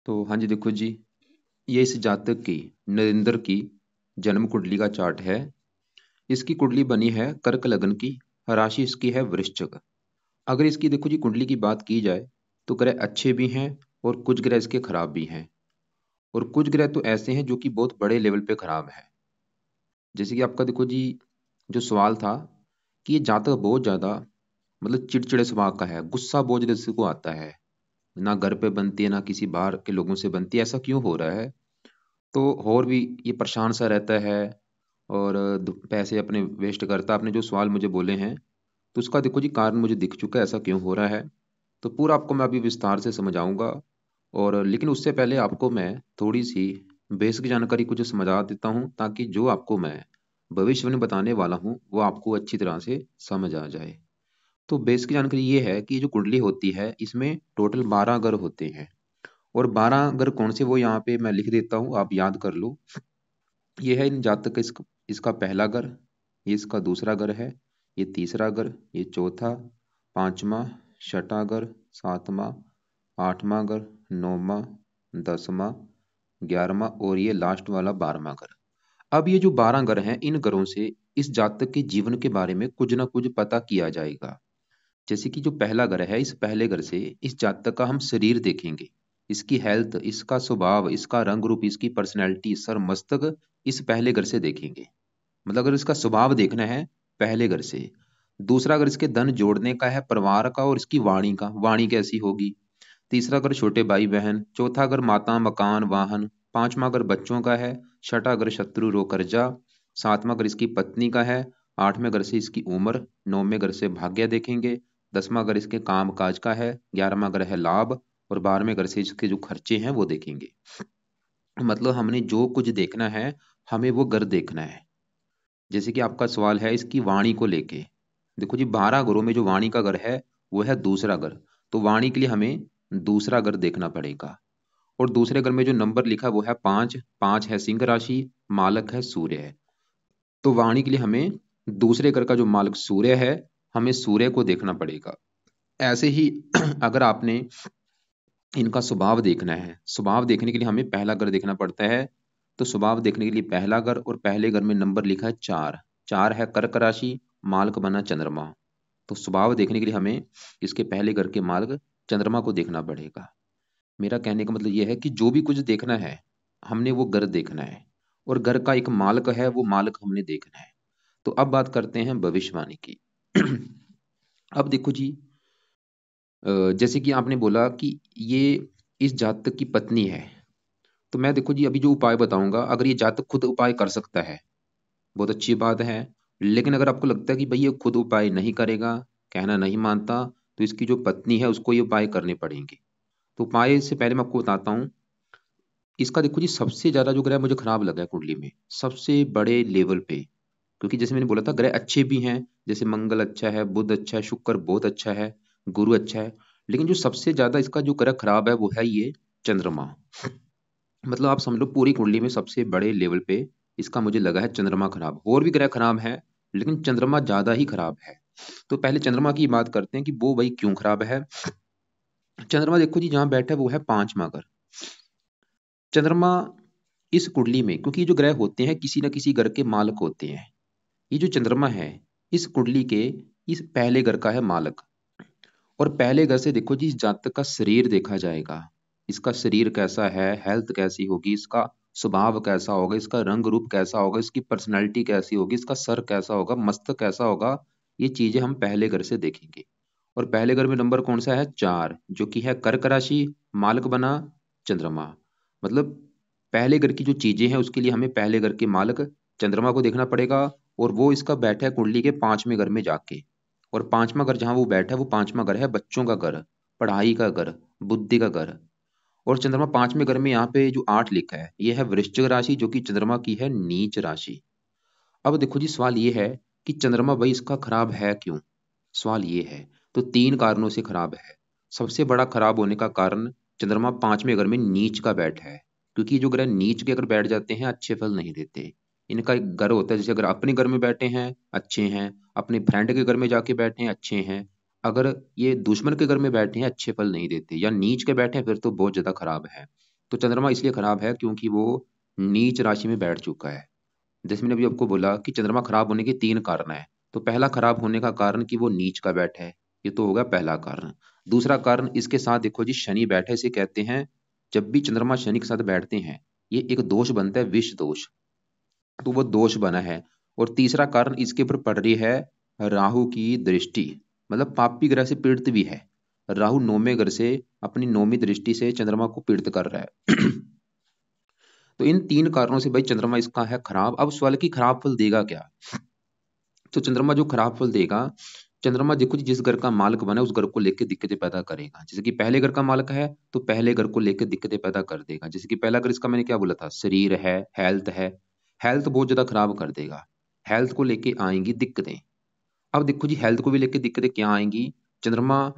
तो हाँ जी, देखो जी, ये इस जातक की नरेंद्र की जन्म कुंडली का चार्ट है। इसकी कुंडली बनी है कर्क लग्न की। राशि इसकी है वृश्चिक। अगर इसकी देखो जी कुंडली की बात की जाए तो ग्रह अच्छे भी हैं और कुछ ग्रह इसके खराब भी हैं। और कुछ ग्रह तो ऐसे हैं जो कि बहुत बड़े लेवल पे खराब है। जैसे कि आपका देखो जी, जो सवाल था कि ये जातक बहुत ज्यादा मतलब चिड़चिड़े स्वभाव का है, गुस्सा बहुत ज्यादा इसको आता है, ना घर पे बनती है ना किसी बाहर के लोगों से बनती है। ऐसा क्यों हो रहा है? तो और भी ये परेशान सा रहता है और पैसे अपने वेस्ट करता। आपने जो सवाल मुझे बोले हैं तो उसका देखो जी कारण मुझे दिख चुका है, ऐसा क्यों हो रहा है। तो पूरा आपको मैं अभी विस्तार से समझाऊंगा। और लेकिन उससे पहले आपको मैं थोड़ी सी बेसिक जानकारी कुछ समझा देता हूँ, ताकि जो आपको मैं भविष्य में बताने वाला हूँ वो आपको अच्छी तरह से समझ आ जाए। तो बेसिक जानकारी ये है कि जो कुंडली होती है इसमें टोटल 12 ग्रह होते हैं। और 12 ग्रह कौन से वो यहाँ पे मैं लिख देता हूँ, आप याद कर लो। ये है इन जातक का इसका पहला घर, ये इसका दूसरा घर है, ये तीसरा घर, ये चौथा, पांचवा, छठा घर, सातवां, आठवां घर, नौवां, दसवां, 11वां और ये लास्ट वाला 12वां घर। अब ये जो 12 घर हैं, इन घरों से इस जातक के जीवन के बारे में कुछ ना कुछ पता किया जाएगा। जैसे कि जो पहला घर है, इस पहले घर से इस जातक का हम शरीर देखेंगे, इसकी हेल्थ, इसका स्वभाव, इसका रंग रूप, इसकी पर्सनैलिटी, सर मस्तक इस पहले घर से देखेंगे। मतलब अगर इसका स्वभाव देखना है पहले घर से। दूसरा अगर इसके धन जोड़ने का है परिवार का और इसकी वाणी का, वाणी कैसी होगी। तीसरा अगर छोटे भाई बहन। चौथा अगर माता मकान वाहन। पांचवा अगर बच्चों का है। छठा अगर शत्रु रो कर्जा। सातवां अगर इसकी पत्नी का है। आठवें घर से इसकी उम्र। नौवें घर से भाग्य देखेंगे। दसवां अगर इसके काम काज का है। 11वां अगर है लाभ। और 12वें घर से इसके जो खर्चे हैं वो देखेंगे। मतलब हमने जो कुछ देखना है, हमें वो घर देखना है। जैसे कि आपका सवाल है इसकी वाणी को लेके। देखो जी, 12 घरों में जो वाणी का घर है वो है दूसरा घर। तो वाणी के लिए हमें दूसरा घर देखना पड़ेगा। और दूसरे घर में जो नंबर लिखा है वो है 5। 5 है सिंह राशि, मालक है सूर्य है। तो वाणी के लिए हमें दूसरे घर का जो मालक सूर्य है, हमें सूर्य को देखना पड़ेगा। ऐसे ही अगर आपने इनका स्वभाव देखना है, स्वभाव देखने के लिए हमें पहला घर देखना पड़ता है। तो स्वभाव देखने के लिए पहला घर, और पहले घर में नंबर लिखा है 4। 4 है कर्क राशि, मालक बना चंद्रमा। तो स्वभाव देखने के लिए हमें इसके पहले घर के मालक चंद्रमा को देखना पड़ेगा। मेरा कहने का मतलब यह है कि जो भी कुछ देखना है, हमने वो घर देखना है। और घर का एक मालक है, वो मालक हमने देखना है। तो अब बात करते हैं भविष्यवाणी की। अब देखो जी, जैसे कि आपने बोला कि ये इस जातक की पत्नी है। तो मैं देखो जी अभी जो उपाय बताऊंगा, अगर ये जातक खुद उपाय कर सकता है, बहुत अच्छी बात है। लेकिन अगर आपको लगता है कि भाई ये खुद उपाय नहीं करेगा, कहना नहीं मानता, तो इसकी जो पत्नी है उसको ये उपाय करने पड़ेंगे। तो उपाय से पहले मैं आपको बताता हूँ। इसका देखो जी, सबसे ज्यादा जो ग्रह मुझे खराब लगा है कुंडली में, सबसे बड़े लेवल पे। क्योंकि जैसे मैंने बोला था ग्रह अच्छे भी हैं, जैसे मंगल अच्छा है, बुध अच्छा है, शुक्र बहुत अच्छा है, गुरु अच्छा है। लेकिन जो सबसे ज्यादा इसका जो ग्रह खराब है वो है ये चंद्रमा। मतलब आप समझ लो पूरी कुंडली में सबसे बड़े लेवल पे इसका मुझे लगा है चंद्रमा खराब। और भी ग्रह खराब है लेकिन चंद्रमा ज्यादा ही खराब है। तो पहले चंद्रमा की बात करते हैं कि वो भाई क्यों खराब है। चंद्रमा देखो जी जहां बैठा है वो है पांचवा घर। चंद्रमा इस कुंडली में, क्योंकि ये जो ग्रह होते हैं किसी न किसी घर के मालक होते हैं। ये जो चंद्रमा है इस कुंडली के इस पहले घर का है मालक। और पहले घर से देखो जी इस जातक का शरीर देखा जाएगा। इसका शरीर कैसा है, हेल्थ कैसी होगी, इसका स्वभाव कैसा होगा, इसका रंग रूप कैसा होगा, इसकी पर्सनैलिटी कैसी होगी, इसका सर कैसा होगा, मस्तक कैसा होगा। ये चीजें हम पहले घर से देखेंगे। और पहले घर में नंबर कौन सा है? 4, जो कि है कर्क राशि, मालक बना चंद्रमा। मतलब पहले घर की जो चीजें हैं उसके लिए हमें पहले घर के मालक चंद्रमा को देखना पड़ेगा। और वो इसका बैठा है कुंडली के 5वें घर में जाके। और 5वां घर जहां वो बैठा है वो 5वां घर है बच्चों का घर, पढ़ाई का घर, बुद्धि का घर। और चंद्रमा 5वें घर में यहाँ पे जो 8 लिखा है ये है वृश्चिक राशि, जो कि चंद्रमा की है नीच राशि। अब देखो जी सवाल ये है कि चंद्रमा भाई इसका खराब है क्यों? सवाल ये है। तो 3 कारणों से खराब है। सबसे बड़ा खराब होने का कारण, चंद्रमा 5वें घर में नीच का बैठ है। क्योंकि जो ग्रह नीच के अगर बैठ जाते हैं अच्छे फल नहीं देते। इनका एक घर होता है, जैसे अगर अपने घर में बैठे हैं अच्छे हैं, अपने फ्रेंड के घर में जाके बैठे हैं अच्छे हैं, अगर ये दुश्मन के घर में बैठे हैं अच्छे फल नहीं देते, या नीच के बैठे हैं फिर तो बहुत ज्यादा खराब है। तो चंद्रमा इसलिए खराब है क्योंकि वो नीच राशि में बैठ चुका है। जैसे मैंने अभी आपको बोला कि चंद्रमा खराब होने के 3 कारण है। तो पहला खराब होने का कारण कि वो नीच का बैठा है, ये तो होगा पहला कारण। दूसरा कारण इसके साथ देखो जी शनि बैठे, इसे कहते हैं जब भी चंद्रमा शनि के साथ बैठते हैं ये एक दोष बनता है, विष दोष, तो वो दोष बना है। और तीसरा कारण इसके ऊपर पड़ रही है राहु की दृष्टि, मतलब पापी ग्रह से पीड़ित भी है। राहु नौवें घर से अपनी नौवीं दृष्टि से चंद्रमा को पीड़ित कर रहा है। तो इन 3 कारणों से भाई चंद्रमा इसका है खराब। अब सवाल की खराब फल देगा क्या? तो चंद्रमा जो खराब फल देगा, चंद्रमा देखो जी जिस घर का मालिक बना है उस घर को लेकर दिक्कतें पैदा करेगा। जैसे कि पहले घर का मालिक है तो पहले घर को लेकर दिक्कतें पैदा कर देगा। जैसे कि पहला घर इसका मैंने क्या बोला था, शरीर है, हेल्थ है, हेल्थ बहुत ज्यादा खराब कर देगा, हेल्थ को लेके आएंगी दिक्कतें। अब देखो जी हेल्थ को भी लेकर दिक्कतें क्या आएंगी, चंद्रमा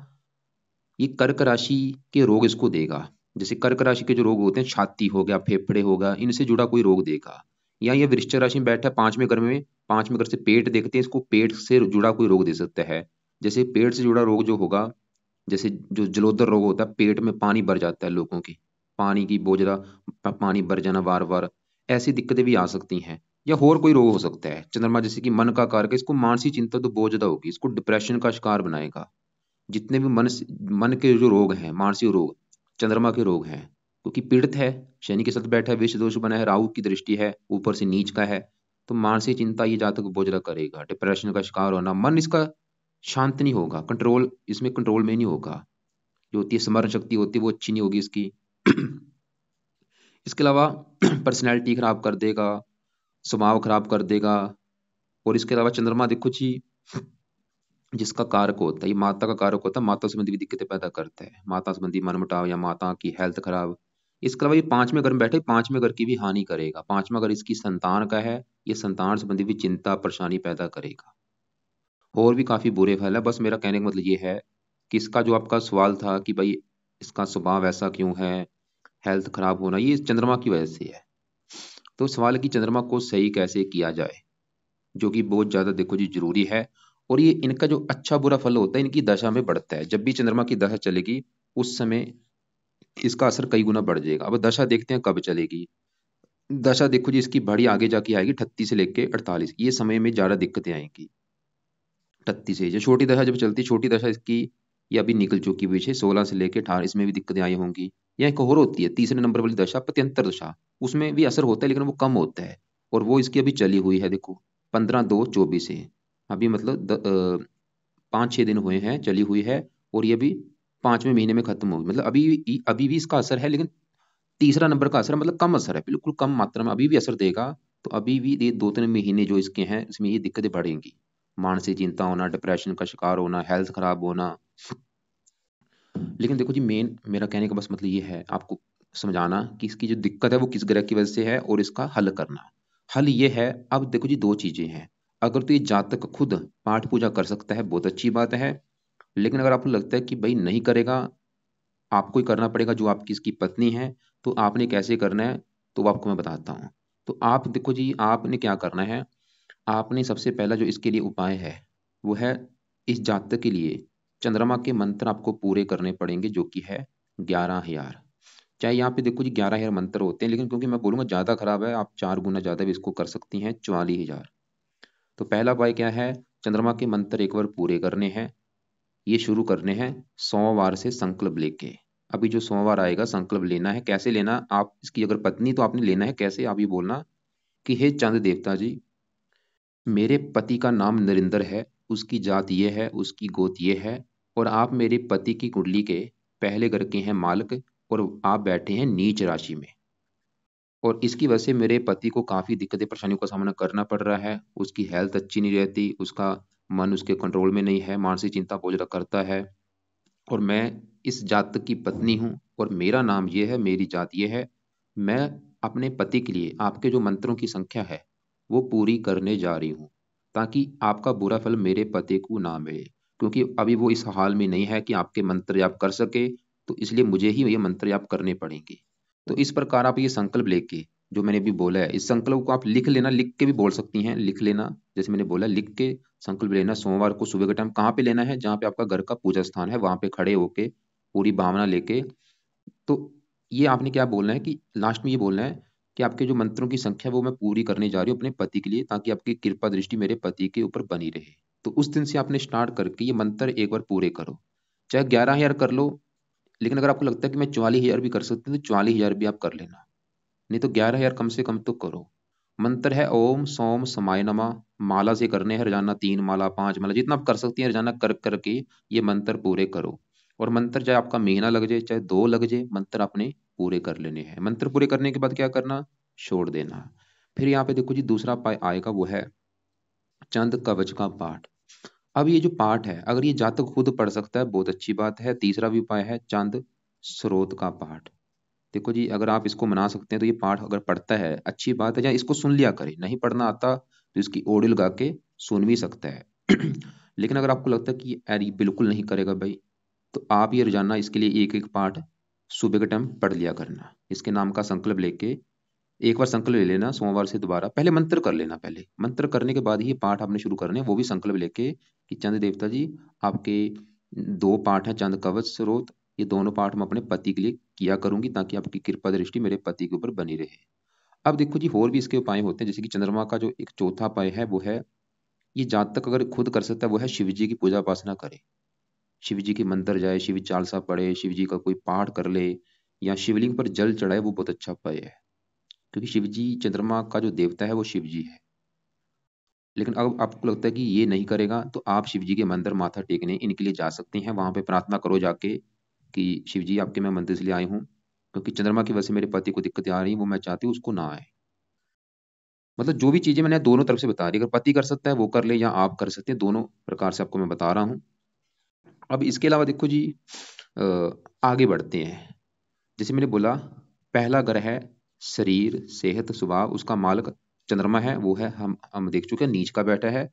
ये कर्क राशि के रोग इसको देगा। जैसे कर्क राशि के जो रोग होते हैं, छाती हो गया, फेफड़े होगा, इनसे जुड़ा कोई रोग देगा। या ये वृश्चिक राशि में बैठा है 5वें घर में, 5वें घर से पेट देखते हैं, इसको पेट से जुड़ा कोई रोग दे सकता है। जैसे पेट से जुड़ा रोग जो होगा, जैसे जो जलोदर रोग होता है, पेट में पानी भर जाता है लोगों की, पानी की बहुत ज्यादा पानी भर जाना बार बार, ऐसी दिक्कतें भी आ सकती हैं। या और कोई रोग हो सकता है। चंद्रमा जैसे कि मन का कारक है, इसको मानसिक चिंता तो बहुत ज्यादा होगी, इसको डिप्रेशन का शिकार बनाएगा। जितने भी मन के जो रोग हैं, मानसिक रोग, चंद्रमा के रोग हैं, क्योंकि पीड़ित है, शनि के साथ बैठा है, विष दोष बना है, राहु की दृष्टि है, ऊपर से नीच का है। तो मानसिक चिंता ये जातक बहुत ज्यादा करेगा, डिप्रेशन का शिकार होना, मन इसका शांत नहीं होगा, कंट्रोल इसमें कंट्रोल में नहीं होगा, जो होती है स्मरण शक्ति होती है वो अच्छी नहीं होगी इसकी। इसके अलावा पर्सनैलिटी खराब कर देगा, स्वभाव खराब कर देगा। और इसके अलावा चंद्रमा देखो जी जिसका कारक होता है, ये माता का कारक होता है, माता संबंधी भी दिक्कतें पैदा करता है, माता संबंधी मनमुटाव या माता की हेल्थ खराब। इसके अलावा ये 5वें घर में बैठे, 5वें घर की भी हानि करेगा। 5वां घर इसकी संतान का है, ये संतान संबंधी भी चिंता परेशानी पैदा करेगा। और भी काफी बुरे फल है। बस मेरा कहने का मतलब ये है कि इसका जो आपका सवाल था कि भाई इसका स्वभाव ऐसा क्यों है, हेल्थ खराब होना, ये चंद्रमा की वजह से है। तो सवाल है कि चंद्रमा को सही कैसे किया जाए, जो कि बहुत ज्यादा देखो जी जरूरी है। और ये इनका जो अच्छा बुरा फल होता है इनकी दशा में बढ़ता है। जब भी चंद्रमा की दशा चलेगी उस समय इसका असर कई गुना बढ़ जाएगा। अब दशा देखते हैं कब चलेगी। दशा देखो जी इसकी बड़ी आगे जाके आएगी 38 से लेके 48, ये समय में ज्यादा दिक्कतें आएंगी। 38 से जो छोटी दशा जब चलती, छोटी दशा इसकी ये अभी निकल चुकी हुई है, 16 से लेके 18, इसमें भी दिक्कतें आई होंगी। या एक और होती है तीसरे नंबर वाली दशा, प्रत्यंतर दशा, उसमें भी असर होता है लेकिन वो कम होता है। और वो इसकी अभी चली हुई है, देखो 15/2/24 से, अभी मतलब 5-6 दिन हुए हैं चली हुई है। और ये भी 5वें महीने में खत्म होगी, मतलब अभी भी इसका असर है, लेकिन तीसरा नंबर का असर है, मतलब कम असर है, बिल्कुल कम मात्रा में अभी भी असर देगा। तो अभी भी ये 2-3 महीने जो इसके हैं इसमें ये दिक्कतें बढ़ेंगी, मानसिक चिंता होना, डिप्रेशन का शिकार होना, हेल्थ खराब होना। लेकिन देखो जी मेन मेरा कहने का बस मतलब ये है आपको समझाना कि इसकी जो दिक्कत है वो किस ग्रह की वजह से है और इसका हल करना। हल ये है, अब देखो जी दो चीजें हैं। अगर तो ये जातक खुद पाठ पूजा कर सकता है बहुत अच्छी बात है, लेकिन अगर आपको लगता है कि भाई नहीं करेगा, आपको ही करना पड़ेगा, जो आपकी इसकी पत्नी है, तो आपने कैसे करना है तो वो आपको मैं बताता हूँ। तो आप देखो जी आपने क्या करना है, आपने सबसे पहला जो इसके लिए उपाय है वो है, इस जातक के लिए चंद्रमा के मंत्र आपको पूरे करने पड़ेंगे, जो कि है 11,000। चाहे यहाँ पे देखो जी 11,000 मंत्र होते हैं, लेकिन क्योंकि मैं बोलूंगा ज्यादा खराब है, आप 4 गुना ज्यादा भी इसको कर सकती हैं, 44,000। तो पहला उपाय क्या है, चंद्रमा के मंत्र एक बार पूरे करने हैं। ये शुरू करने हैं सोमवार से संकल्प लेके। अभी जो सोमवार आएगा संकल्प लेना है, कैसे लेना, आप इसकी अगर पत्नी तो आपने लेना है कैसे, आप ये बोलना कि हे चंद देवता जी, मेरे पति का नाम नरेंद्र है, उसकी जात ये है, उसकी गोत ये है, और आप मेरे पति की कुंडली के पहले घर के हैं मालिक, और आप बैठे हैं नीच राशि में, और इसकी वजह से मेरे पति को काफी दिक्कतें परेशानियों का सामना करना पड़ रहा है। उसकी हेल्थ अच्छी नहीं रहती, उसका मन उसके कंट्रोल में नहीं है, मानसिक चिंता बहुत ज्यादा करता है। और मैं इस जातक की पत्नी हूँ और मेरा नाम ये है, मेरी जात ये है। मैं अपने पति के लिए आपके जो मंत्रों की संख्या है वो पूरी करने जा रही हूँ, ताकि आपका बुरा फल मेरे पति को ना मिले, क्योंकि अभी वो इस हाल में नहीं है कि आपके मंत्र जाप कर सके। तो इसलिए मुझे ही ये मंत्र जाप करने पड़ेंगे। तो इस प्रकार आप ये संकल्प लेके, जो मैंने अभी बोला है, इस संकल्प को आप लिख लेना, लिख के भी बोल सकती हैं, लिख लेना जैसे मैंने बोला, लिख के संकल्प लेना। सोमवार को सुबह के टाइम कहाँ पे लेना है, जहाँ पे आपका घर का पूजा स्थान है वहां पे खड़े होके पूरी भावना लेके। तो ये आपने क्या बोलना है कि लास्ट में ये बोलना है कि आपके जो मंत्रों की संख्या वो मैं पूरी करने जा रही हूँ अपने पति के लिए, ताकि आपकी कृपा दृष्टि मेरे पति के ऊपर बनी रहे। तो उस दिन से आपने स्टार्ट करके ये मंत्र एक बार पूरे करो, चाहे 11,000 कर लो, लेकिन अगर आपको लगता है कि मैं 44,000 भी कर सकती हूँ तो 44,000 भी आप कर लेना, नहीं तो 11,000 कम से कम तो करो। मंत्र है ओम सोम समाय नमः। माला से करने हैं रोजाना, 3 माला 5 माला जितना आप कर सकती हैं रोजाना कर करके ये मंत्र पूरे करो। और मंत्र चाहे आपका महीना लग जाए चाहे 2 लग जाए, मंत्र आपने पूरे कर लेने हैं। मंत्र पूरे करने के बाद क्या करना, छोड़ देना। फिर यहाँ पे देखो जी दूसरा पाय आएगा, वो है चंद कवच का पाठ। अब ये जो पाठ है अगर ये जातक खुद पढ़ सकता है बहुत अच्छी बात है। तीसरा भी उपाय है चंद स्रोत का पाठ। देखो जी अगर आप इसको मना सकते हैं तो ये पाठ अगर पढ़ता है अच्छी बात है, या इसको सुन लिया करे, नहीं पढ़ना आता तो इसकी ऑडियो लगा के सुन भी सकता है। लेकिन अगर आपको लगता है कि यार ये बिल्कुल नहीं करेगा भाई, तो आप ये रोजाना इसके लिए एक एक पाठ सुबह के टाइम पढ़ लिया करना। इसके नाम का संकल्प लेके एक बार संकल्प ले लेना, सोमवार से दोबारा पहले मंत्र कर लेना, पहले मंत्र करने के बाद ही ये पाठ आपने शुरू करने हैं, वो भी संकल्प लेके कि चंद देवता जी आपके 2 पाठ हैं चंद कवच स्रोत, ये दोनों पाठ मैं अपने पति के लिए किया करूंगी ताकि आपकी कृपा दृष्टि मेरे पति के ऊपर बनी रहे। अब देखो जी और भी इसके उपाय होते हैं, जैसे कि चंद्रमा का जो एक चौथा उपाय है वो है, ये जातक अगर खुद कर सकता है वो है शिव जी की पूजा उपासना करे। शिव जी के मंदिर जाए, शिव चालीसा पढ़े, शिव जी का कोई पाठ कर ले, या शिवलिंग पर जल चढ़ाए, वो बहुत अच्छा उपाय है। क्योंकि शिव जी चंद्रमा का जो देवता है वो शिव जी है। लेकिन अब आपको लगता है कि ये नहीं करेगा तो आप शिव जी के मंदिर माथा टेकने इनके लिए जा सकते हैं, वहां पे प्रार्थना करो जाके कि शिव जी आपके मैं मंदिर से लिए आई हूँ, क्योंकि चंद्रमा की वजह से मेरे पति को दिक्कतें आ रही हैं, वो मैं चाहती हूँ उसको ना आए। मतलब जो भी चीजें मैंने दोनों तरफ से बता दी, अगर पति कर सकता है वो कर ले या आप कर सकते हैं, दोनों प्रकार से आपको मैं बता रहा हूँ। अब इसके अलावा देखो जी अ, आगे बढ़ते हैं। जैसे मैंने बोला पहला ग्रह है शरीर सेहत स्वभाव, उसका मालक चंद्रमा है, वो है हम देख चुके हैं नीच का बैठा है।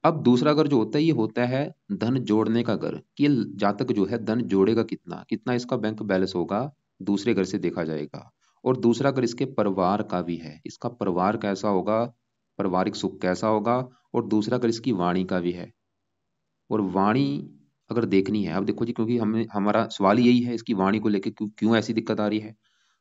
अब दूसरा घर जो होता है ये होता है धन जोड़ने का घर, कि ये जातक जो है धन जोड़ेगा कितना कितना इसका बैंक बैलेंस होगा, दूसरे घर से देखा जाएगा। और दूसरा घर इसके परिवार का भी है, इसका परिवार कैसा होगा, पारिवारिक सुख कैसा होगा। और दूसरा घर इसकी वाणी का भी है। और वाणी अगर देखनी है, अब देखो जी क्योंकि हमें हमारा सवाल यही है इसकी वाणी को लेकर क्यों क्यों ऐसी दिक्कत आ रही है।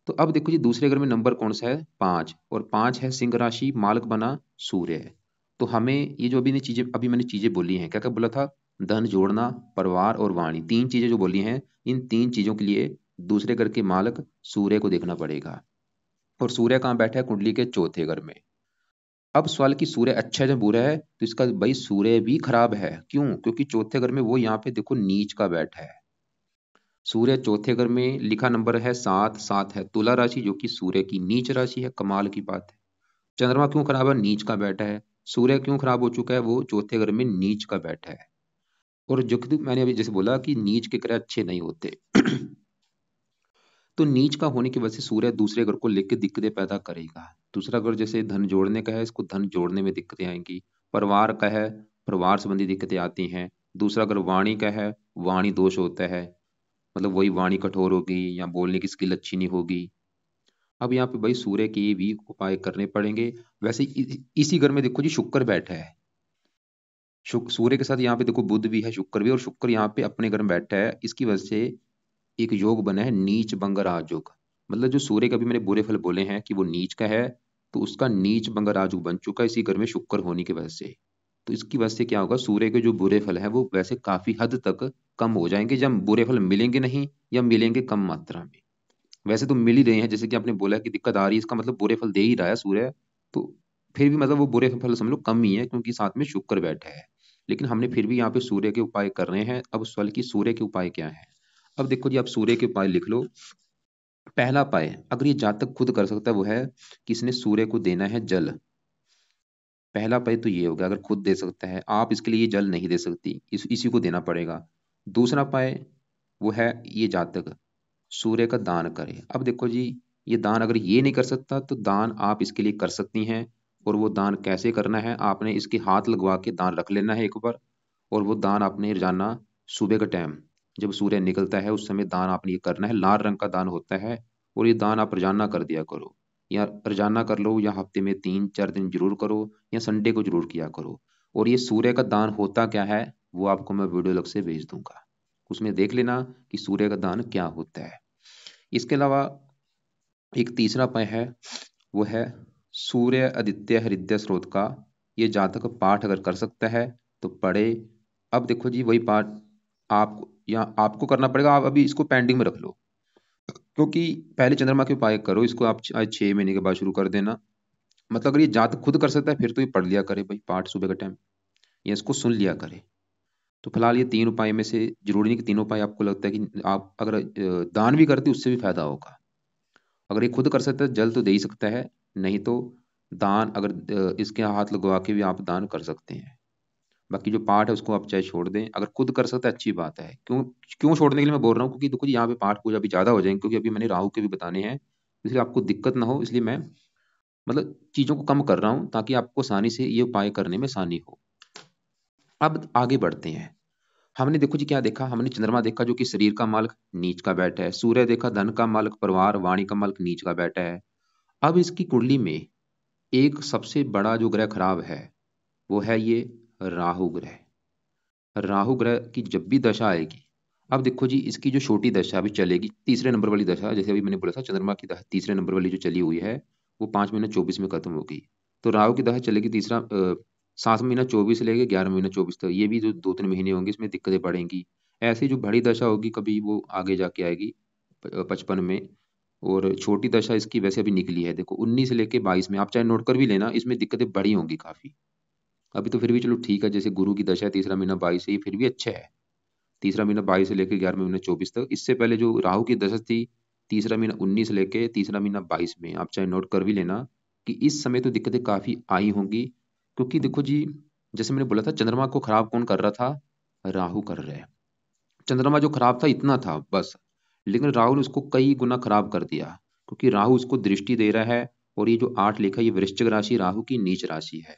तो अब देखो जी दूसरे घर में नंबर कौन सा है, 5, और 5 है सिंह राशि, मालक बना सूर्य है। तो हमें ये जो अभी मैंने चीजें बोली हैं, क्या क्या बोला था, धन जोड़ना, परिवार और वाणी, 3 चीजें जो बोली हैं, इन 3 चीजों के लिए दूसरे घर के मालक सूर्य को देखना पड़ेगा। और सूर्य कहाँ बैठा है, कुंडली के चौथे घर में। अब सवाल कि सूर्य अच्छा है या बुरा है, तो इसका भाई सूर्य भी खराब है। क्यों, क्योंकि चौथे घर में वो यहाँ पे देखो नीच का बैठा है। सूर्य चौथे घर में, लिखा नंबर है 7, 7 है तुला राशि जो कि सूर्य की नीच राशि है, कमाल की बात है। चंद्रमा क्यों खराब है, नीच का बैठा है। सूर्य क्यों खराब हो चुका है, वो चौथे घर में नीच का बैठा है। और जो कि मैंने अभी जैसे बोला कि नीच के ग्रह अच्छे नहीं होते। तो नीच का होने की वजह से सूर्य दूसरे घर को लेकर दिक्कतें पैदा करेगा। दूसरा घर जैसे धन जोड़ने का है, इसको धन जोड़ने में दिक्कतें आएंगी। परिवार का है, परिवार संबंधी दिक्कतें आती हैं। दूसरा अगर वाणी का है, वाणी दोष होता है, मतलब वही वाणी कठोर होगी या बोलने की स्किल अच्छी नहीं होगी। अब यहाँ पे भाई सूर्य के भी उपाय करने पड़ेंगे। वैसे इसी घर में देखो जी शुक्र बैठा है। शुक्र सूर्य के साथ यहाँ पे देखो बुध भी है, शुक्र भी, और शुक्र यहाँ पे अपने घर में बैठा है। इसकी वजह से एक योग बना है नीच भंग राजयोग। मतलब जो सूर्य के अभी मैंने बुरे फल बोले हैं कि वो नीच का है, तो उसका नीच भंग राजयोग बन चुका है इसी घर में शुक्र होने की वजह से। तो इसकी वजह से क्या होगा, सूर्य के जो बुरे फल है वो वैसे काफी हद तक कम हो जाएंगे, जब बुरे फल मिलेंगे नहीं या मिलेंगे कम मात्रा में। वैसे तो मिल ही रहे हैं, जैसे कि आपने बोला कि दिक्कत आ रही है, इसका मतलब बुरे फल दे ही रहा है सूर्य। तो फिर भी मतलब वो बुरे फल समझ लो कम ही है, क्योंकि साथ में शुक्र बैठा है। लेकिन हमने फिर भी यहाँ पे सूर्य के उपाय कर रहे हैं। अब सवाल की सूर्य के उपाय क्या है। अब देखो जी आप सूर्य के उपाय लिख लो। पहला उपाय अगर ये जातक खुद कर सकता है वो है कि इसने सूर्य को देना है जल। पहला उपाय तो ये होगा, अगर खुद दे सकता है, आप इसके लिए ये जल नहीं दे सकती, इसी को देना पड़ेगा। दूसरा उपाय वो है ये जातक सूर्य का दान करे। अब देखो जी ये दान अगर ये नहीं कर सकता तो दान आप इसके लिए कर सकती हैं। और वो दान कैसे करना है, आपने इसके हाथ लगवा के दान रख लेना है एक बार। और वो दान आपने रोजाना सुबह का टाइम जब सूर्य निकलता है उस समय दान आपने ये करना है, लाल रंग का दान होता है। और ये दान आप रोजाना कर दिया करो, या रोजाना कर लो या हफ्ते में 3-4 दिन जरूर करो, या संडे को जरूर किया करो। और ये सूर्य का दान होता क्या है वो आपको मैं वीडियो अलग से भेज दूंगा, उसमें देख लेना कि सूर्य का दान क्या होता है। इसके अलावा एक तीसरा उपाय है, वो है सूर्य आदित्य हृदय स्रोत का। ये जातक पाठ अगर कर सकता है तो पढ़े। अब देखो जी, वही पाठ आप या आपको करना पड़ेगा। आप अभी इसको पेंडिंग में रख लो, क्योंकि पहले चंद्रमा के उपाय करो। इसको आप आज 6 महीने के बाद शुरू कर देना। मतलब अगर ये जातक खुद कर सकता है फिर तो ये पढ़ लिया करे भाई पाठ सुबह के टाइम, या इसको सुन लिया करे। तो फिलहाल ये 3 उपाय में से जरूरी नहीं कि तीनों उपाय आपको लगता है कि आप अगर दान भी करते उससे भी फायदा होगा। अगर ये खुद कर सकता है जल तो दे ही सकता है, नहीं तो दान अगर इसके हाथ लगवा के भी आप दान कर सकते हैं। बाकी जो पाठ है उसको आप चाहे छोड़ दें, अगर खुद कर सकता है अच्छी बात है। क्यों क्यों छोड़ने के लिए मैं बोल रहा हूँ, क्योंकि देखो जी यहाँ पे पाठ पूजा भी ज्यादा हो जाएंगे, क्योंकि अभी मैंने राहु के भी बताने हैं, इसलिए आपको दिक्कत ना हो, इसलिए मैं मतलब चीजों को कम कर रहा हूँ ताकि आपको आसानी से ये उपाय करने में आसानी हो। अब आगे बढ़ते हैं। हमने देखो जी क्या देखा, हमने चंद्रमा देखा जो कि शरीर का मालिक नीच का बैठा है। सूर्य देखा धन का मालिक, परिवार वाणी का मालिक नीच का बैठा है। अब इसकी कुंडली में एक सबसे बड़ा जो ग्रह खराब है वो है ये राहु ग्रह। राहु ग्रह की जब भी दशा आएगी, अब देखो जी इसकी जो छोटी दशा अभी चलेगी तीसरे नंबर वाली दशा, जैसे अभी मैंने बोला था चंद्रमा की तीसरे नंबर वाली जो चली हुई है वो 5 महीना 24 में खत्म होगी। तो राहु की दशा चलेगी तीसरा 7 महीना 24 से लेके 11 महीना 24 तक। ये भी जो 2-3 महीने होंगे इसमें दिक्कतें बढ़ेंगी। ऐसी जो बड़ी दशा होगी कभी वो आगे जाके आएगी 55 में। और छोटी दशा इसकी वैसे अभी निकली है, देखो 19 से लेके 22 में, आप चाहे नोट कर भी लेना, इसमें दिक्कतें बड़ी होंगी काफी। अभी तो फिर भी चलो ठीक है, जैसे गुरु की दशा है तीसरा महीना 22 से, ये फिर भी अच्छा है। तीसरा महीना 22 से लेकर 11 महीना 24 तक। इससे पहले जो राहु की दशा थी तीसरा महीना 19 से लेके तीसरा महीना 22 में, आप चाहे नोट कर भी लेना कि इस समय तो दिक्कतें काफी आई होंगी। क्योंकि देखो जी जैसे मैंने बोला था चंद्रमा को खराब कौन कर रहा था, राहु कर रहा है। चंद्रमा जो खराब था इतना था बस, लेकिन राहु ने उसको कई गुना खराब कर दिया, क्योंकि राहु उसको दृष्टि दे रहा है। और ये जो 8 लिखा है ये वृश्चिक राशि राहु की नीच राशि है।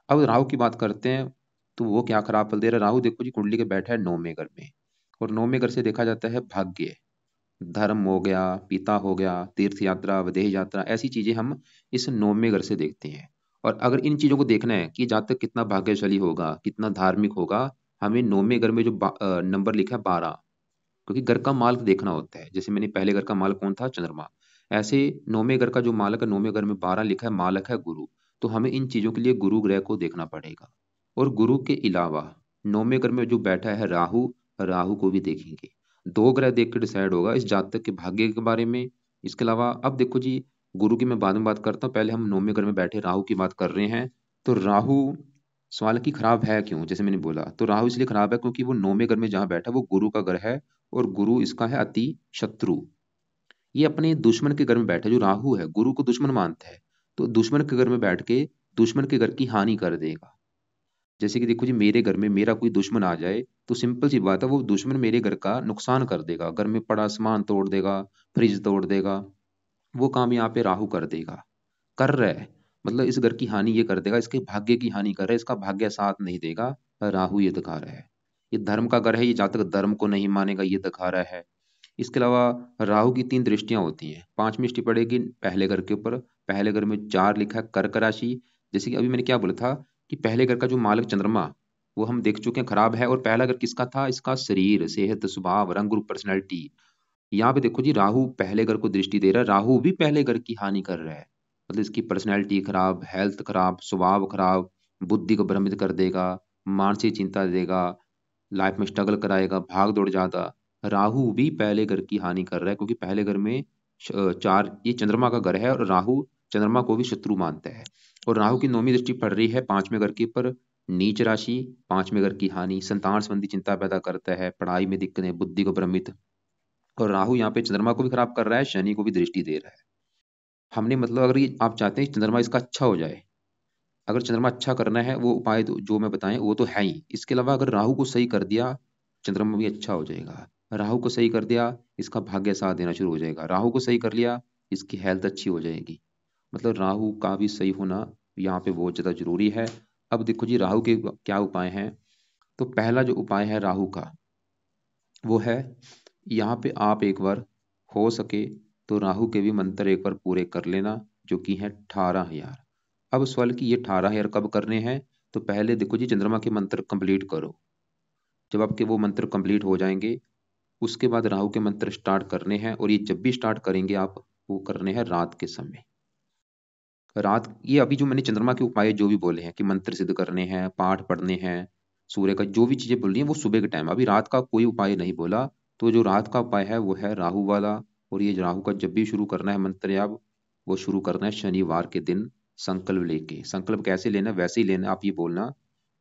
अब राहु की बात करते हैं, तो वो क्या खराब फल दे रहा है। राहु देखो जी कुंडली के बैठा है 9वें घर में, और 9वें घर से देखा जाता है भाग्य, धर्म हो गया, पिता हो गया, तीर्थ यात्रा, विदेह यात्रा, ऐसी चीजें हम इस 9वें घर से देखते हैं। और अगर इन चीजों को देखना है कि जातक कितना भाग्यशाली होगा, कितना धार्मिक होगा, हमें 9वें घर में जो नंबर लिखा है 12, क्योंकि घर का मालिक देखना होता है। जैसे मैंने पहले घर का मालिक कौन था, चंद्रमा, ऐसे 9वें घर का जो मालिक है, 9वें घर में 12 लिखा है, मालिक है गुरु। तो हमें इन चीजों के लिए गुरु ग्रह को देखना पड़ेगा। और गुरु के अलावा 9वें घर में जो बैठा है राहु, राहु को भी देखेंगे। 2 ग्रह देख के डिसाइड होगा इस जातक के भाग्य के बारे में। इसके अलावा अब देखो जी गुरु की मैं बाद में बात करता हूँ, पहले हम 9वें घर में बैठे राहु की बात कर रहे हैं। तो राहु सवाल की खराब है क्यों, जैसे मैंने बोला तो राहु इसलिए खराब है क्योंकि वो 9वें घर में जहां बैठा वो गुरु का घर है। और गुरु इसका है अति शत्रु। ये अपने दुश्मन के घर में बैठा, जो राहु है गुरु को दुश्मन मानता है, तो दुश्मन के घर में बैठ के दुश्मन के घर की हानि कर देगा। जैसे कि देखो जी मेरे घर में मेरा कोई दुश्मन आ जाए तो सिंपल सी बात है वो दुश्मन मेरे घर का नुकसान कर देगा, घर में पड़ा सामान तोड़ देगा, फ्रिज तोड़ देगा। वो काम यहाँ पे राहु कर देगा, कर रहा है। मतलब इस घर की हानि ये कर देगा, इसके भाग्य की हानि कर रहा है, इसका भाग्य साथ नहीं देगा। राहु ये दिखा रहा है। ये धर्म का घर है, ये जहाँ तक धर्म को नहीं मानेगा ये दिखा रहा है। इसके अलावा राहु की 3 दृष्टियां होती हैं। 5वीं दृष्टि पड़ेगी पहले घर के ऊपर, पहले घर में 4 लिखा है कर्क राशि। जैसे कि अभी मैंने क्या बोला था कि पहले घर का जो मालिक चंद्रमा वो हम देख चुके हैं खराब है, और पहला घर किसका था, इसका शरीर, सेहत, स्वभाव, रंग रूप, पर्सनैलिटी। यहाँ पे देखो जी राहु पहले घर को दृष्टि दे रहा है, राहु भी पहले घर की हानि कर रहा है। मतलब इसकी पर्सनैलिटी खराब, हेल्थ खराब, स्वभाव खराब, बुद्धि को भ्रमित कर देगा, मानसिक चिंता देगा, लाइफ में स्ट्रगल कराएगा, भाग दौड़ ज्यादा। राहु भी पहले घर की हानि कर रहा है, क्योंकि पहले घर में 4, ये चंद्रमा का घर है, और राहु चंद्रमा को भी शत्रु मानता है। और राहु की 9वीं दृष्टि पड़ रही है 5वें घर के ऊपर, नीच राशि, 5वें घर की हानि, संतान संबंधी चिंता पैदा करता है, पढ़ाई में दिक्कतें, बुद्धि को भ्रमित। और राहु यहाँ पे चंद्रमा को भी खराब कर रहा है, शनि को भी दृष्टि दे रहा है। हमने मतलब अगर ये आप चाहते हैं चंद्रमा इसका अच्छा हो जाए, अगर चंद्रमा अच्छा करना है वो उपाय जो मैं बताएं वो तो है ही। इसके अलावा अगर राहु को सही कर दिया चंद्रमा भी अच्छा हो जाएगा। राहु को सही कर दिया इसका भाग्य साथ देना शुरू हो जाएगा। राहु को सही कर लिया इसकी हेल्थ अच्छी हो जाएगी। मतलब राहु का भी सही होना यहाँ पे बहुत ज्यादा जरूरी है। अब देखो जी राहु के क्या उपाय हैं। तो पहला जो उपाय है राहु का वो है, यहाँ पे आप एक बार हो सके तो राहु के भी मंत्र एक बार पूरे कर लेना, जो कि है 18,000। अब सवाल कि ये 18,000 कब करने हैं। तो पहले देखो जी चंद्रमा के मंत्र कंप्लीट करो। जब आपके वो मंत्र कंप्लीट हो जाएंगे उसके बाद राहु के मंत्र स्टार्ट करने हैं, और ये जब भी स्टार्ट करेंगे आप वो करने हैं रात के समय। रात, ये अभी जो मैंने चंद्रमा के उपाय जो भी बोले हैं कि मंत्र सिद्ध करने हैं, पाठ पढ़ने हैं, सूर्य का जो भी चीजें बोल रही हैं वो सुबह के टाइम, अभी रात का कोई उपाय नहीं बोला। तो जो रात का उपाय है वो है राहु वाला। और ये राहु का जब भी शुरू करना है मंत्र याग, वो शुरू करना है शनिवार के दिन। संकल्प लेके, संकल्प कैसे लेना है वैसे ही लेना, आप ये बोलना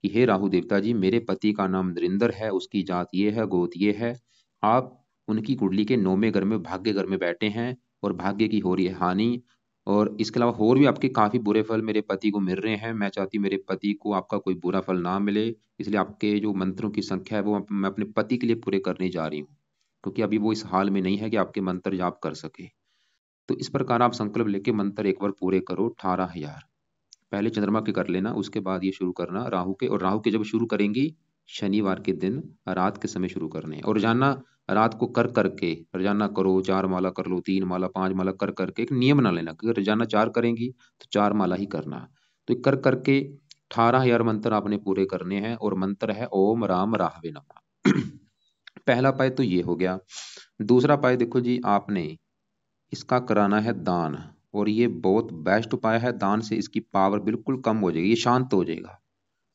कि हे राहु देवता जी, मेरे पति का नाम नरेंद्र है, उसकी जात ये है, गोत ये है, आप उनकी कुंडली के 9वें घर में भाग्य घर में बैठे हैं और भाग्य की हो रही है हानि, और इसके अलावा और भी आपके काफी बुरे फल मेरे पति को मिल रहे हैं, मैं चाहती हूँ मेरे पति को आपका कोई बुरा फल ना मिले, इसलिए आपके जो मंत्रों की संख्या है वो मैं अपने पति के लिए पूरे करने जा रही हूँ, क्योंकि अभी वो इस हाल में नहीं है कि आपके मंत्र जाप कर सके। तो इस प्रकार आप संकल्प लेके मंत्र एक बार पूरे करो 18,000। पहले चंद्रमा के कर लेना, उसके बाद ये शुरू करना राहु के, और राहु के जब शुरू करेंगी शनिवार के दिन रात के समय शुरू करने हैं। और रोजाना रात को कर करके, रोजाना करो, 4 माला कर लो, 3 माला, 5 माला कर करके, एक नियम बना लेना कि रोजाना 4 करेंगी तो 4 माला ही करना। तो कर करके 18,000 मंत्र आपने पूरे करने हैं, और मंत्र है ओम राम राहवे नमः। पहला पाय तो ये हो गया। दूसरा पाय देखो जी, आपने इसका कराना है दान, और ये बहुत बेस्ट उपाय है, दान से इसकी पावर बिल्कुल कम हो जाएगी, ये शांत हो जाएगा।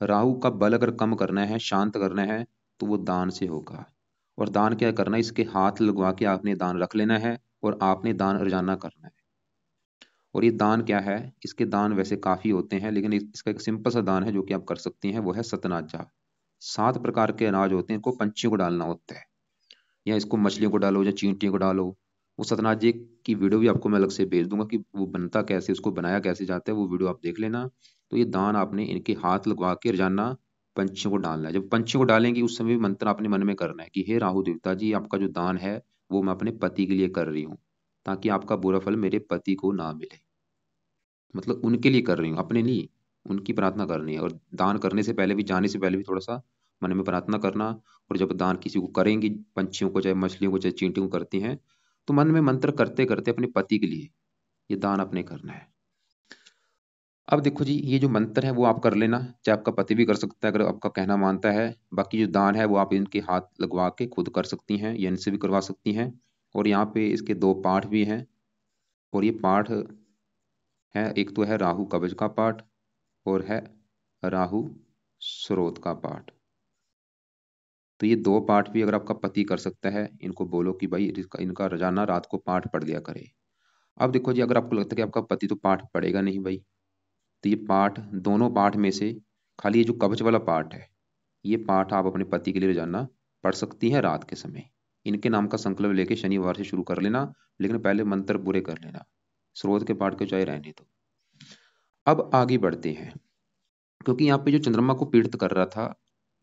राहु का बल अगर कम करना है, शांत करना है, तो वो दान से होगा। और दान क्या करना है, इसके हाथ लगवा के आपने दान रख लेना है, और आपने दान रोजाना करना है। और ये दान क्या है, इसके दान वैसे काफी होते हैं, लेकिन इसका एक सिंपल सा दान है जो कि आप कर सकती हैं, वो है सतनाजा। 7 प्रकार के अनाज होते हैं, इनको पंछियों को डालना होता है, या इसको मछलियों को डालो या चींटियों को डालो। वो सतनाजे की वीडियो भी आपको मैं अलग से भेज दूंगा कि वो बनता कैसे, उसको बनाया कैसे जाता है, वो वीडियो आप देख लेना। तो ये दान आपने इनके हाथ लगवा के रोजाना पंछियों को डालना है। जब पंछियों को डालेंगे उस समय भी मंत्र आपने मन में करना है कि हे राहु देवता जी, आपका जो दान है वो मैं अपने पति के लिए कर रही हूँ, ताकि आपका बुरा फल मेरे पति को ना मिले। मतलब उनके लिए कर रही हूँ, अपने लिए उनकी प्रार्थना करनी है। और दान करने से पहले भी, जाने से पहले भी थोड़ा सा मन में प्रार्थना करना। और जब दान किसी को करेंगी, पंछियों को चाहे मछलियों को चाहे चींटियों को करती हैं, तो मन में मंत्र करते करते अपने पति के लिए ये दान अपने करना है। अब देखो जी, ये जो मंत्र है वो आप कर लेना, चाहे आपका पति भी कर सकता है अगर आपका कहना मानता है। बाकी जो दान है वो आप इनके हाथ लगवा के खुद कर सकती हैं, या इनसे भी करवा सकती हैं। और यहाँ पे इसके 2 पाठ भी हैं, और ये पाठ है, एक तो है राहु कवच का पाठ, और है राहु स्रोत का पाठ। तो ये 2 पाठ भी अगर आपका पति कर सकता है, इनको बोलो कि भाई इनका रोजाना रात को पाठ पढ़ लिया करे। अब देखो जी, अगर आपको लगता है कि आपका पति तो पाठ पढ़ेगा नहीं भाई, तो ये पाठ, दोनों पाठ में से खाली ये जो कवच वाला पाठ है, ये पाठ आप अपने पति के लिए रोजाना पढ़ सकती हैं रात के समय। इनके नाम का संकल्प लेके शनिवार से शुरू कर लेना, लेकिन पहले मंत्र पूरे कर लेना, स्रोत के पाठ को चाहे रहने दो। अब आगे बढ़ते हैं, क्योंकि यहाँ पे जो चंद्रमा को पीड़ित कर रहा था,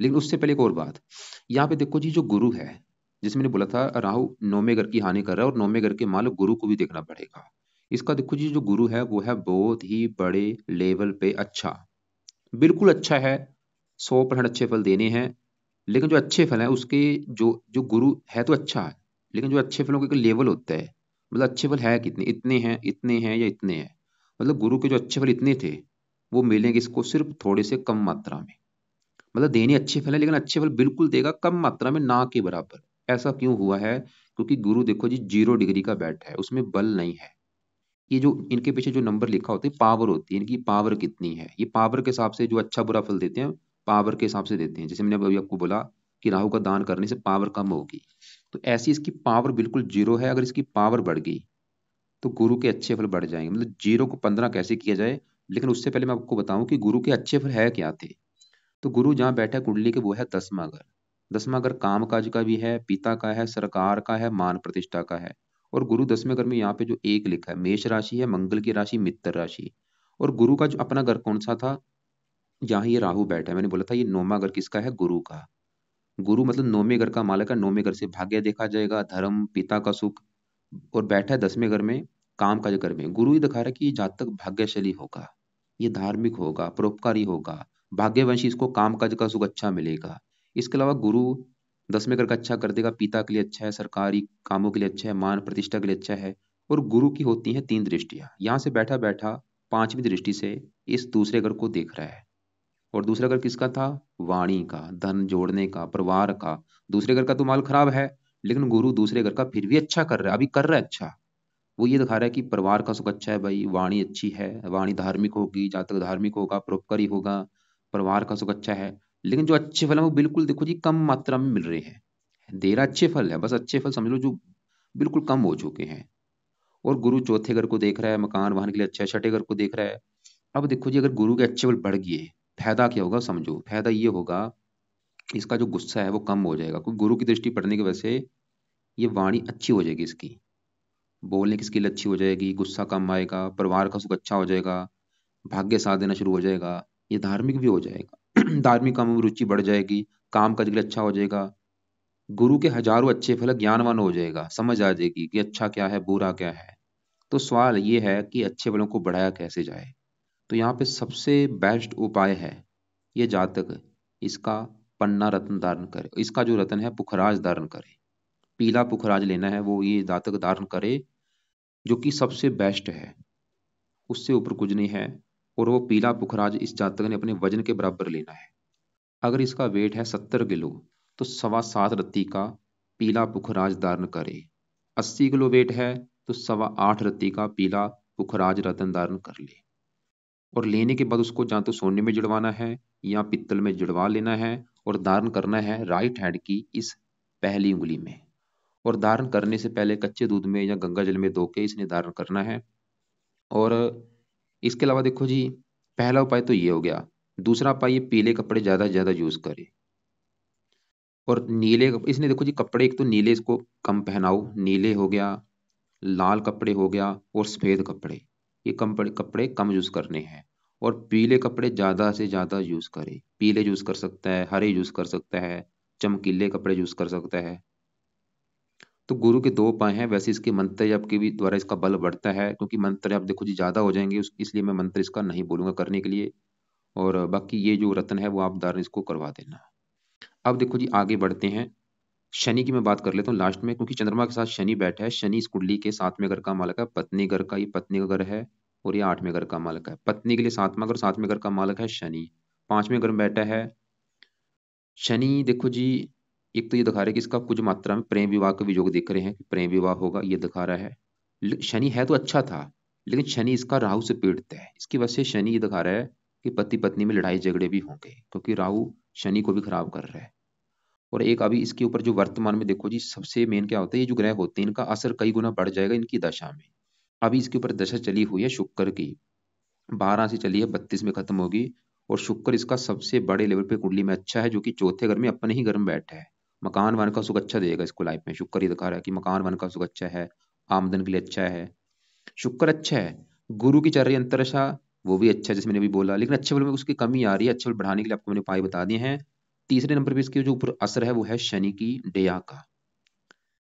लेकिन उससे पहले एक और बात। यहाँ पे देखो जी, जो गुरु है, जिसमें मैंने बोला था राहु 9वें घर की हानि कर रहा है, और 9वें घर के मालिक गुरु को भी देखना पड़ेगा। इसका देखो जी, जो गुरु है वो है बहुत ही बड़े लेवल पे अच्छा, बिल्कुल अच्छा है, 100% अच्छे फल देने हैं। लेकिन जो अच्छे फल हैं उसके, जो जो गुरु है तो अच्छा है, लेकिन जो अच्छे फलों का एक लेवल होता है, मतलब अच्छे फल है कितने, इतने हैं, इतने हैं, या इतने हैं। मतलब गुरु के जो अच्छे फल इतने थे, वो मिलेंगे इसको सिर्फ थोड़े से कम मात्रा में। मतलब देने अच्छे फल है, लेकिन अच्छे फल बिल्कुल देगा कम मात्रा में, ना के बराबर। ऐसा क्यों हुआ है, क्योंकि गुरु देखो जी 0 डिग्री का बैठा है, उसमें बल नहीं है। ये जो इनके पीछे जो नंबर लिखा होता है, पावर होती है, इनकी पावर कितनी है, ये पावर के हिसाब से जो अच्छा बुरा फल देते हैं, पावर के हिसाब से देते हैं। जैसे मैंने अभी आपको बोला कि राहु का दान करने से पावर कम होगी, तो ऐसी इसकी पावर बिल्कुल 0 है। अगर इसकी पावर बढ़ गई तो गुरु के अच्छे फल बढ़ जाएंगे। मतलब 0 को 15 कैसे किया जाए, लेकिन उससे पहले मैं आपको बताऊं कि गुरु के अच्छे फल है क्या थे। तो गुरु जहाँ बैठा है कुंडली के, वो है 10वां घर। 10वां घर काम काज का भी है, पिता का है, सरकार का है, मान प्रतिष्ठा का है। और गुरु 10वें घर में यहाँ पे जो एक लिखा है, मेष राशि है, मंगल की राशि, मित्र राशि। और गुरु का जो अपना घर कौन सा था, जहाँ ये राहु बैठा है, मैंने बोला था ये 9वां घर किसका है, गुरु का। गुरु मतलब 9वें घर का मालिक है, 9वें घर से भाग्य देखा जाएगा, धर्म, पिता का सुख। और बैठा है 10वें घर में, काम काज घर में। गुरु ही दिखा रहा है कि ये जातक भाग्यशाली होगा, ये धार्मिक होगा, परोपकारी होगा, भाग्यवंशी, इसको काम काज का सुख अच्छा मिलेगा। इसके अलावा गुरु 10वें घर का अच्छा कर देगा, पिता के लिए अच्छा है, सरकारी कामों के लिए अच्छा है, मान प्रतिष्ठा के लिए अच्छा है। और गुरु की होती हैं 3 दृष्टियां, यहाँ से बैठा बैठा 5वीं दृष्टि से इस दूसरे घर को देख रहा है। और दूसरा घर किसका था, वाणी का, धन जोड़ने का, परिवार का। दूसरे घर का तो माल खराब है, लेकिन गुरु दूसरे घर का फिर भी अच्छा कर रहा है, अभी कर रहा है अच्छा। वो ये दिखा रहा है कि परिवार का सुख अच्छा है भाई, वाणी अच्छी है, वाणी धार्मिक होगी, जातक धार्मिक होगा, परोपकारी होगा, परिवार का सुख अच्छा है। लेकिन जो अच्छे फल है वो बिल्कुल देखो जी कम मात्रा में मिल रहे हैं। दे रहा अच्छे फल है, बस अच्छे फल समझ लो जो बिल्कुल कम हो चुके हैं। और गुरु चौथे घर को देख रहा है, मकान वाहन के लिए अच्छा है, छठे घर को देख रहा है। अब देखो जी अगर गुरु के अच्छे फल बढ़ गए, फायदा क्या होगा समझो, फायदा ये होगा इसका जो गुस्सा है वो कम हो जाएगा, क्योंकि गुरु की दृष्टि पड़ने की वजह से ये वाणी अच्छी हो जाएगी, इसकी बोलने की स्किल अच्छी हो जाएगी, गुस्सा कम आएगा, परिवार का सुख अच्छा हो जाएगा, भाग्य साथ देना शुरू हो जाएगा, ये धार्मिक भी हो जाएगा। धार्मिक कामों में रुचि बढ़ जाएगी, काम काज के लिए अच्छा हो जाएगा। गुरु के हजारों अच्छे फल, ज्ञानवान हो जाएगा, समझ आ जाएगी कि अच्छा क्या है बुरा क्या है। तो सवाल ये है कि अच्छे फलों को बढ़ाया कैसे जाए। तो यहाँ पे सबसे बेस्ट उपाय है, ये जातक इसका पन्ना रत्न धारण करे, इसका जो रत्न है पुखराज धारण करे, पीला पुखराज लेना है, वो ये जातक धारण करे, जो कि सबसे बेस्ट है, उससे ऊपर कुछ नहीं है। और वो पीला पुखराज इस जातक ने अपने वजन के बराबर लेना है। अगर इसका वेट है 70 किलो, तो 7.25 रत्ती का पीला पुखराज धारण करे। 80 किलो वेट है तो 8.25 रत्ती का पीला पुखराज रत्न धारण कर ले। और लेने के बाद उसको या तो सोने में जुड़वाना है या पित्तल में जुड़वा लेना है, और धारण करना है राइट हैंड की इस पहली उंगली में। और धारण करने से पहले कच्चे दूध में या गंगा जल में धो के इसने धारण करना है। और इसके अलावा देखो जी, पहला उपाय तो ये हो गया। दूसरा उपाय, ये पीले कपड़े ज्यादा से ज्यादा यूज करे। और इसने देखो जी कपड़े, एक तो नीले इसको कम पहनाओ, नीले हो गया, लाल कपड़े हो गया, और सफेद कपड़े, ये कपड़े कपड़े कम यूज करने हैं। और पीले कपड़े ज्यादा से ज्यादा यूज करे, पीले यूज कर सकता है, हरे यूज कर सकता है, चमकीले कपड़े यूज कर सकता है। तो गुरु के दो उपाय हैं। वैसे इसके मंत्र जप के भी द्वारा इसका बल बढ़ता है, क्योंकि मंत्र जप देखो जी ज्यादा हो जाएंगे, इसलिए मैं मंत्र इसका नहीं बोलूंगा करने के लिए। और बाकी ये जो रत्न है वो आप धारण इसको करवा देना। अब देखो जी आगे बढ़ते हैं। शनि की मैं बात कर लेता हूँ लास्ट में, क्योंकि चंद्रमा के साथ शनि बैठा है। शनि इस कुंडली के 7वें घर का मालक है, पत्नी घर का, ये पत्नी का घर है। और ये 8वें घर का मालक है, पत्नी के लिए 7वां घर, 7वें घर का मालक है शनि। 5वें घर में बैठा है शनि। देखो जी एक तो ये दिखा रहा है कि इसका कुछ मात्रा में प्रेम विवाह के भी योग दिख रहे हैं, कि प्रेम विवाह होगा, ये दिखा रहा है। शनि है तो अच्छा था, लेकिन शनि इसका राहु से पीड़ित है, इसकी वजह से शनि ये दिखा रहा है कि पति पत्नी में लड़ाई झगड़े भी होंगे, क्योंकि राहु शनि को भी खराब कर रहा है। और एक अभी इसके ऊपर जो वर्तमान में देखो जी सबसे मेन क्या होता है, ये जो ग्रह होते हैं इनका असर कई गुना बढ़ जाएगा इनकी दशा में। अभी इसके ऊपर दशा चली हुई है शुक्र की, 12 से चली है, 32 में खत्म होगी। और शुक्र इसका सबसे बड़े लेवल पे कुंडली में अच्छा है, जो कि चौथे घर में अपने ही घर में बैठा है। मकान वन का सुख अच्छा देगा इसको लाइफ में, शुक्र ये दिखा रहा है कि मकान वन का सुख अच्छा है, आमदन के लिए अच्छा है, शुक्र अच्छा है। गुरु की चल रही अंतरदशा, वो भी अच्छा है जैसे मैंने अभी बोला, लेकिन अच्छे फल में उसकी कमी आ रही है। अच्छे फल बढ़ाने के लिए आपको मैंने उपाय बता दिए हैं। तीसरे नंबर पे इसके जो ऊपर असर है वो है शनि की डेया का।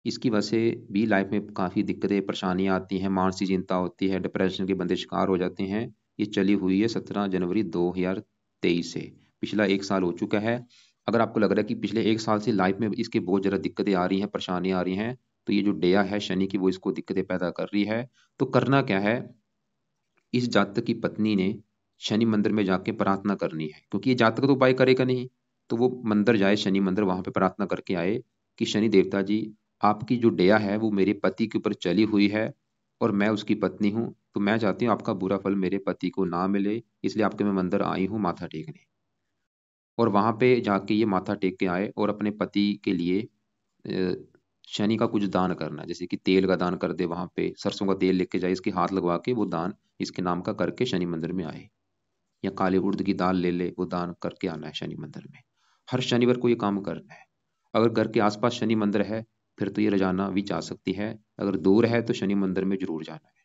इसकी वजह से भी लाइफ में काफ़ी दिक्कतें परेशानियां आती हैं, मानसिक चिंता होती है, डिप्रेशन के बंदे शिकार हो जाते हैं। ये चली हुई है 17 जनवरी 2023 से, पिछला 1 साल हो चुका है। अगर आपको लग रहा है कि पिछले 1 साल से लाइफ में इसके बहुत ज़्यादा दिक्कतें आ रही हैं, परेशानियां आ रही हैं, तो ये जो डेया है शनि की वो इसको दिक्कतें पैदा कर रही है। तो करना क्या है, इस जातक की पत्नी ने शनि मंदिर में जाके प्रार्थना करनी है, क्योंकि ये जातक तो उपाय करेगा नहीं। तो वो मंदिर जाए, शनि मंदिर, वहां पे प्रार्थना करके आए कि शनि देवता जी, आपकी जो दया है वो मेरे पति के ऊपर चली हुई है, और मैं उसकी पत्नी हूँ, तो मैं चाहती हूँ आपका बुरा फल मेरे पति को ना मिले, इसलिए आपके मैं मंदिर आई हूँ माथा टेकने। और वहां पे जाके ये माथा टेक के आए और अपने पति के लिए अ, शनि का कुछ दान करना, जैसे कि तेल का दान कर दे, वहां पे सरसों का तेल लेके जाए, इसके हाथ लगवा के वो दान इसके नाम का करके शनि मंदिर में आए। या काले उड़द की दाल ले ले, वो दान करके आना है शनि मंदिर में। हर शनिवार को ये काम करना है। अगर घर के आसपास शनि मंदिर है फिर तो ये रोजाना भी जा सकती है, अगर दूर है तो शनि मंदिर में जरूर जाना है।